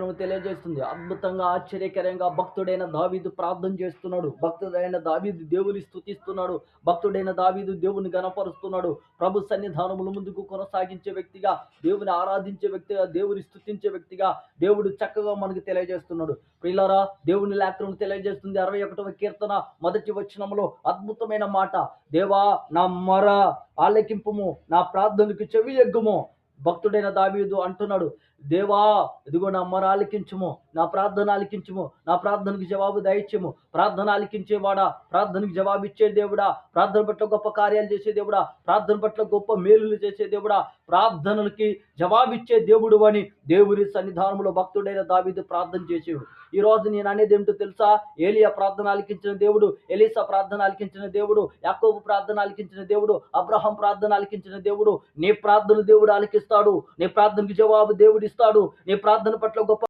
లేఖనం తెలియజేస్తుంది. అద్భుతంగా, ఆశ్చర్యకరంగా భక్తుడైన దావీదు ప్రార్థన చేస్తున్నాడు. భక్తుడైన దావీదు దేవుని స్తుతిస్తున్నాడు. భక్తుడైన దావీదు దేవుని గణపరుస్తున్నాడు. ప్రభు సన్నిధానముల ముందుకు కొనసాగించే వ్యక్తిగా, దేవుని ఆరాధించే వ్యక్తిగా, దేవుని స్తుతించే వ్యక్తిగా దేవుడు చక్కగా మనకు తెలియజేస్తున్నాడు. ప్రియులారా, దేవుని లేఖనం తెలియజేస్తుంది 61వ కీర్తన మొదటి వచనంలో అద్భుతమైన మాట. దేవా నా మొర ఆలకింపుము, నా ప్రార్థనకు చెవి ఎగ్గుము. భక్తుడైన దావీదు అంటున్నాడు, దేవా ఇదిగో నా మొర ఆలకించుము, నా ప్రార్థన ఆలకించుము, నా ప్రార్థనకు జవాబు దయచేము. ప్రార్థన ఆలకించేవాడా, ప్రార్థనకు జవాబు ఇచ్చే దేవుడా, ప్రార్థన పట్ల గొప్ప కార్యాలు చేసే దేవుడా, ప్రార్థన పట్ల గొప్ప మేలులు చేసే దేవుడా, ప్రార్థనలకి జవాబిచ్చే దేవుడు అని దేవుని సన్నిధానంలో భక్తుడైన దావీదు ప్రార్థన చేసేవాడు. ఈ రోజు నేను అనేది ఏమిటో తెలుసా? ఏలియా ప్రార్థన ఆలకించిన దేవుడు, ఎలీసా ప్రార్థన ఆలకించిన దేవుడు, యాకోబు ప్రార్థన ఆలకించిన దేవుడు, అబ్రహాం ప్రార్థన ఆలకించిన దేవుడు. నీ ప్రార్థన దేవుడు ఆలకిస్తాడు. నీ ప్రార్థనకు జవాబు దేవుడు ఇస్తాడు. నీ ప్రార్థన పట్ల గొప్ప